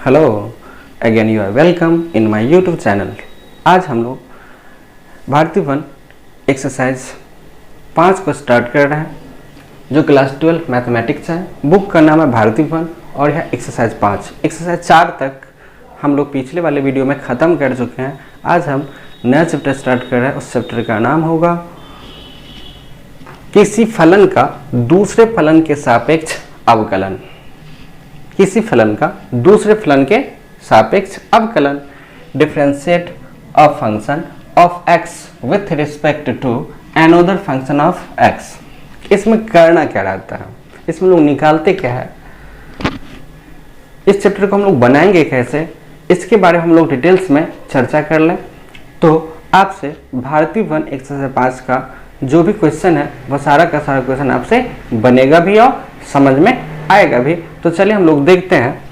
Hello again, you are welcome in my YouTube channel. आज हम लोग भारतीय वन एक्सरसाइज 5 को स्टार्ट कर रहे हैं, जो क्लास 12 मैथमेटिक्स है। बुक का नाम है भारतीय वन और यह एक्सरसाइज 5। एक्सरसाइज 4 तक हम लोग पिछले वाले वीडियो में ख़त्म कर चुके हैं। आज हम नया चैप्टर स्टार्ट कर रहे हैं। उस चैप्टर का नाम होगा किसी फलन का दूसरे फलन के सापेक्ष अवकलन। किसी फलन का दूसरे फलन के सापेक्ष अवकलन। Differentiate a function of x with respect to another function of x. इसमें करना क्या रहता है, इसमें लोग निकालते क्या है, इस चैप्टर को हम लोग बनाएंगे कैसे, इसके बारे में हम लोग डिटेल्स में चर्चा कर लें। तो आपसे भारतीय वन एक्सरसाइज 5 का जो भी क्वेश्चन है वह सारा का सारा क्वेश्चन आपसे बनेगा भी और समझ में आएगा भी। तो चलिए हम लोग देखते हैं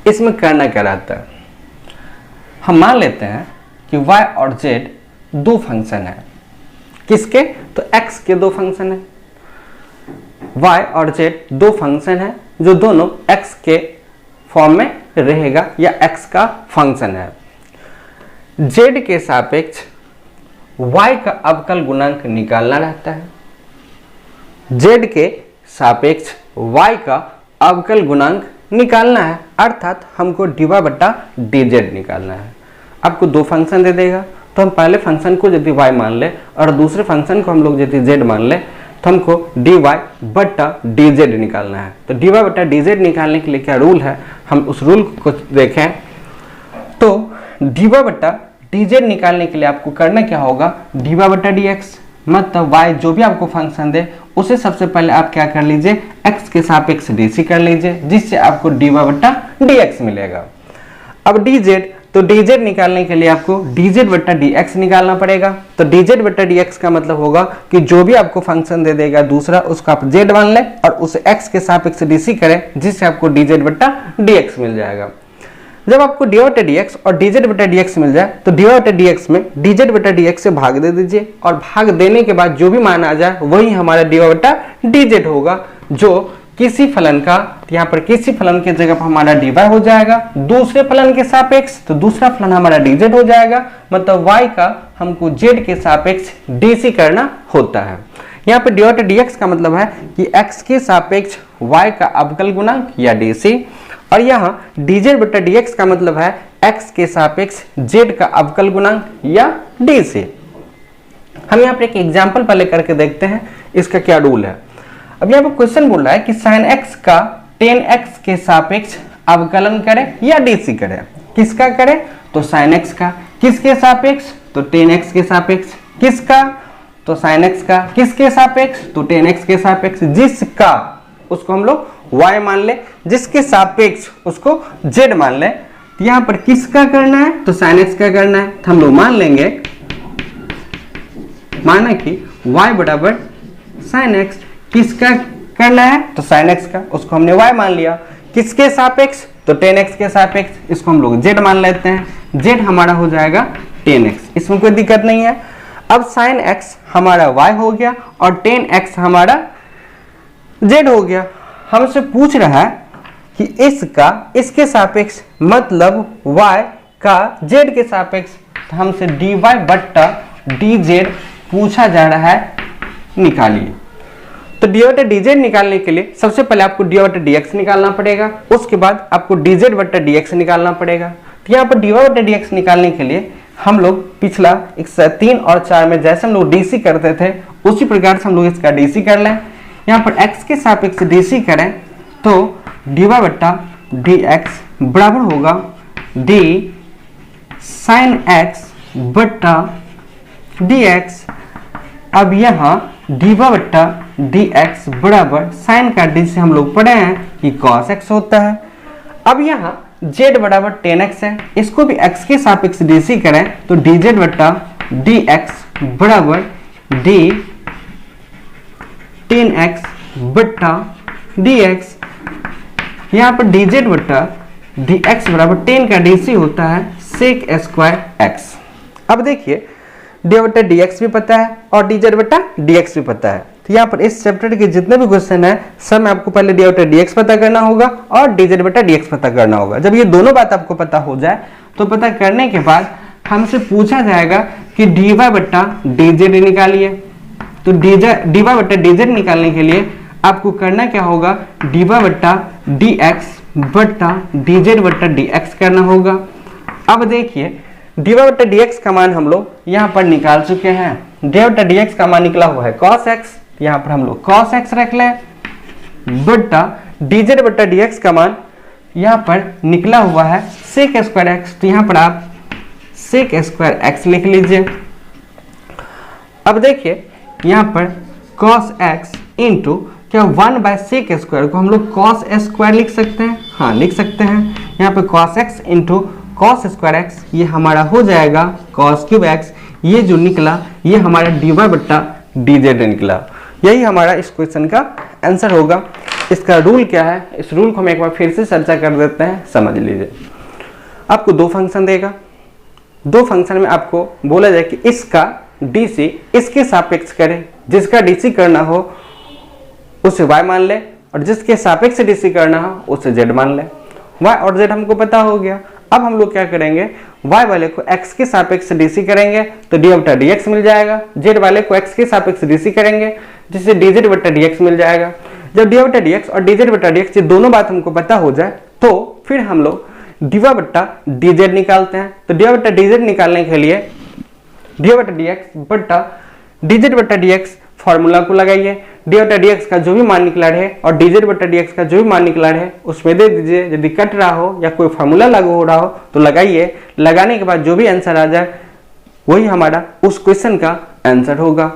इसमें करना क्या रहता है। हम मान लेते हैं कि y और z दो फंक्शन है। किसके? तो x के दो फंक्शन है। y और z दो फंक्शन है जो दोनों x के फॉर्म में रहेगा या x का फंक्शन है। z के सापेक्ष y का अवकल गुणांक निकालना रहता है। z के सापेक्ष y का अवकल गुणांक निकालना है, अर्थात हमको dy/dz निकालना है। आपको दो फंक्शन दे देगा तो हम पहले फंक्शन को यदि y मान ले और दूसरे फंक्शन को हम लोग यदि z मान ले तो हमको dy/dz निकालना है। तो dy/dz निकालने के लिए क्या रूल है, हम उस रूल को देखें। तो dy/dz निकालने के लिए आपको करना क्या होगा, dy/dx मतलब y जो भी आपको फंक्शन दे उसे सबसे पहले आप क्या कर लीजिए, x के सापेक्ष dc कर लीजिए, जिससे आपको dy/dx मिलेगा। अब dz, तो dz निकालने के लिए आपको dz/dx निकालना पड़ेगा। तो dz/dx का मतलब होगा कि जो भी आपको फंक्शन दे देगा दूसरा, उसको आप z मान लें और उसे x के सापेक्ष dc करें, जिससे आपको dz/dx मिल जाएगा। जब आपको dy/dx और dz/dx मिल जाए तो dy/dx में dz/dx से भाग दे दीजिए और भाग देने के बाद जो भी मान आ जाए वही हमारा dy/dz होगा, जो किसी फलन का, यहाँ पर किसी फलन के जगह पर हमारा dy हो जाएगा दूसरे फलन के सापेक्ष, तो दूसरा फलन हमारा dz हो जाएगा। मतलब y का हमको z के सापेक्ष dc करना होता है। यहाँ पे dy/dx का मतलब है कि x के सापेक्ष y का अवकल गुणांक या dc, और यहाँ dz/dx का मतलब है x के सापेक्ष z का अवकल गुणांक या dc। हम यहाँ पर एक एग्जांपल पहले करके देखते हैं इसका क्या रूल है। अब यहाँ पर क्वेश्चन बोल रहा है कि sin x का tan x के सापेक्ष अवकलन करें या dc करें। किसका करें? तो sin x का। किसके सापेक्ष? तो tan x के सापेक्ष। किसका? तो sin x का। किसके सापेक्ष? तो tan x के सापेक्ष। जिसका, उसको हम लोग y मान ले, जिसके सापेक्ष उसको z मान ले। तो यहाँ पर किसका करना है? तो sin x का करना है। तो हम लोग मान लेंगे, माना कि y बराबर sin x। किसका करना है? तो sin x का, उसको हमने y मान लिया। किसके सापेक्ष? तो tan x के सापेक्ष, इसको हम लोग z मान लेते हैं। z हमारा हो जाएगा tan x, इसमें कोई दिक्कत नहीं है। अब sin x हमारा y हो गया और tan x हमारा z हो गया। हमसे पूछ रहा है कि इसका इसके सापेक्ष मतलब y का z के सापेक्ष, तो हमसे dy/dz पूछा जा रहा है, निकालिए। तो dy/dz निकालने के लिए सबसे पहले आपको dy/dx निकालना पड़ेगा, उसके बाद आपको dz/dx निकालना पड़ेगा। तो यहाँ पर dy/dx निकालने के लिए हम लोग पिछला 3 और 4 में जैसे हम लोग dc करते थे उसी प्रकार से हम लोग इसका dc कर लें। यहाँ पर x के सापेक्ष dc करें तो dy/dx बराबर होगा d sin x बट्टा dx। अब यहाँ dy/dx बराबर sin का d से हम लोग पढ़े हैं कि cos x होता है। अब यहाँ z बराबर tan x है, इसको भी x के सापेक्ष dc करें तो dz/dx बराबर d tan x बट्टा dx। यहाँ पर dz/dx बराबर tan का dc होता है sec स्क्वायर x। अब देखिए dy/dx भी पता है और dz/dx भी पता है, तो यहाँ पर इस चैप्टर के जितने भी क्वेश्चन है सब में आपको पहले डी बटा डी एक्स पता करना होगा और डी जेड बटा डी एक्स पता करना होगा। जब ये दोनों बात आपको पता हो जाए तो पता करने के बाद हमसे पूछा जाएगा कि डी वाई बट्टा डी जेड निकालिए। तो डी वाई बट्टा डी जेड निकालने के लिए आपको करना क्या होगा, डी वाई बट्टा डी एक्स बट्टा डी जेड बट्टा डी एक्स करना होगा। अब देखिए डी वाई बट्टा डी एक्स का मान हम लोग यहाँ पर निकाल चुके हैं। डी वाई बट्टा डी एक्स का मान निकला हुआ है cos x, यहाँ पर हम लोग cos x रख लें, बट्टा डी जेड बट्टा डी एक्स का मान यहाँ पर निकला हुआ है sec स्क्वायर एक्स, तो यहाँ पर आप sec स्क्वायर एक्स लिख लीजिए। अब देखिए यहाँ पर cos x इंटू क्या 1/sec स्क्वायर को हम लोग cos स्क्वायर लिख सकते हैं, हाँ लिख सकते हैं। यहाँ पे cos x into cos square x ये हमारा हो जाएगा cos क्यूब एक्स, ये जो निकला ये हमारा डी वाई बट्टा डी जेड निकला। यही हमारा इस क्वेश्चन का आंसर होगा। इसका रूल क्या है, इस रूल को हम एक बार फिर से चर्चा कर देते हैं, समझ लीजिए। आपको दो फंक्शन देगा, दो फंक्शन में आपको बोला जाए कि इसका डीसी इसके सापेक्ष करें, जिसका डीसी करना हो उसे y मान ले और जिसके सापेक्ष डीसी करना हो उसे z मान ले। y और z हमको पता हो गया। अब हम लोग क्या करेंगे, y वाले को x के सापेक्ष डीसी करेंगे तो डी बटा डी एक्स मिल जाएगा, z वाले को x के सापेक्ष डीसी करेंगे जिससे डी जेड बटा डी एक्स मिल जाएगा। जब डी बटा डी एक्स और डी जेड बटा डी एक्स ये दोनों बात हमको पता हो जाए तो फिर हम लोग डी वाई बट्टा डी जेड निकालते हैं। तो डी वाई बट्टा डी जेड निकालने के लिए डी बटा डी एक्स बट्टा डी जेड बटा डी एक्स फॉर्मूला को लगाइए। डी बटा डी एक्स का जो भी मान निकला रहे और डी जेड बटा डी एक्स का जो भी मान निकला रहे उसमें दे दीजिए। यदि कट रहा हो या कोई फॉर्मूला लागू हो रहा हो तो लगाइए। लगाने के बाद जो भी आंसर आ जाए वही हमारा उस क्वेश्चन का आंसर होगा।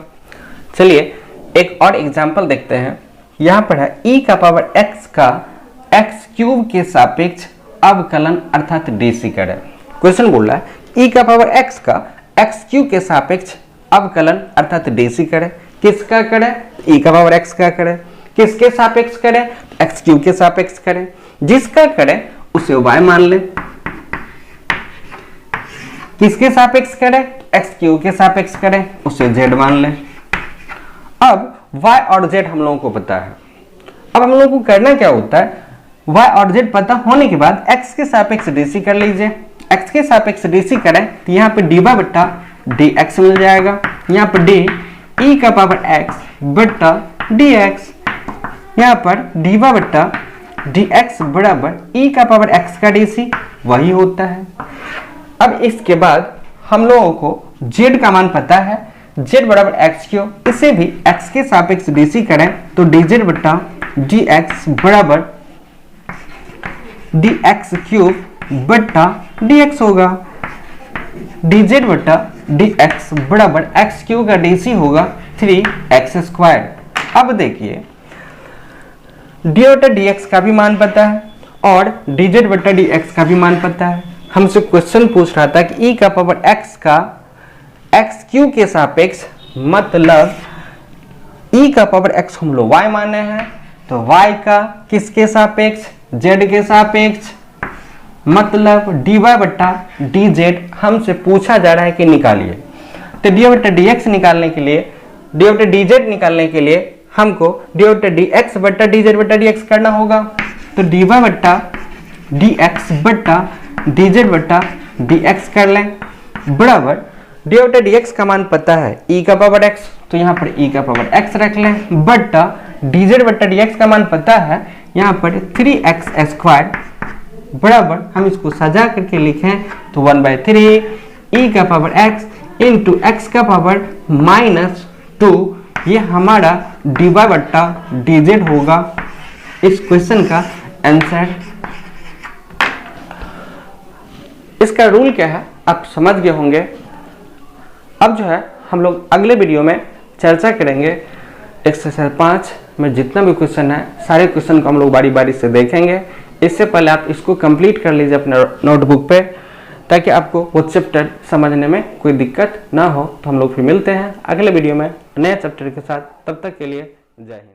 चलिए एक और एग्जाम्पल देखते हैं। यहाँ पर है e का पावर x का x क्यूब के सापेक्ष अवकलन अर्थात डीसी करें। क्वेश्चन बोल रहा है e का पावर x का x क्यूब के सापेक्ष अवकलन अर्थात डीसी करें। किसका करें, e का पावर x का करें। किसके सापेक्ष करें, x क्यूब के सापेक्ष करें। जिसका करें उसे y मान लें। किसके सापेक्ष करें, x क्यूब के सापेक्ष करें उसे z मान लें। अब y और z हम लोगों को पता है। अब हम लोगों को करना क्या होता है, y और z पता होने के बाद x के सापेक्ष डीसी कर लीजिए। x के सापेक्ष डीसी करें तो यहाँ पे डी वाई बट्टा डी एक्स मिल जाएगा। यहाँ पर डी e का पावर x बट्टा डी एक्स, यहाँ पर डी वाई बट्टा डी एक्स बराबर e का पावर x का डीसी वही होता है। अब इसके बाद हम लोगों को z का मान पता है, z बराबर एक्स क्यूब, इसे भी x के सापेक्ष डीसी करें तो डी जेड बट्टा डी एक्स बराबर डी एक्स क्यूब बट्टा डी एक्स होगा। डी जेड बट्टा डी एक्स बराबर एक्स क्यूब का डीसी होगा 3x स्क्वायर। अब देखिए डी बट्टा डी एक्स का भी मान पता है और डी जेड बट्टा डी एक्स का भी मान पता है। हमसे क्वेश्चन पूछ रहा था कि e का पावर x का एक्स क्यूब के सापेक्ष, मतलब e का पावर x हम लोग y माने हैं तो y का किसके सापेक्ष, z के सापेक्ष, मतलब dy बट्टा dz हमसे पूछा जा रहा है कि निकालिए। तो dy बट्टा dx निकालने के लिए, dy बट्टा dz निकालने के लिए हमको dy बट्टा dx बट्टा dz बट्टा dx करना होगा। तो dy बट्टा dx बट्टा dz बट्टा dx कर लें बराबर डी बटा डी एक्स का मान पता है e का पावर x, तो यहाँ पर e का पावर x रख लें बट्टा डी जेड बट्टा डी एक्स का मान पता है यहाँ पर 3x स्क्वायर बराबर हम इसको सजा करके लिखें तो 1/3 e का पावर x इंटू एक्स का पावर -2, ये हमारा डी वाई बट्टा डी जेड होगा इस क्वेश्चन का आंसर। इसका रूल क्या है आप समझ गए होंगे। अब जो है हम लोग अगले वीडियो में चर्चा करेंगे एक्सरसाइज 5 में जितना भी क्वेश्चन है सारे क्वेश्चन को हम लोग बारी बारी से देखेंगे। इससे पहले आप इसको कंप्लीट कर लीजिए अपने नोटबुक पे ताकि आपको वो चैप्टर समझने में कोई दिक्कत ना हो। तो हम लोग फिर मिलते हैं अगले वीडियो में नए चैप्टर के साथ, तब तक के लिए जय हिंद।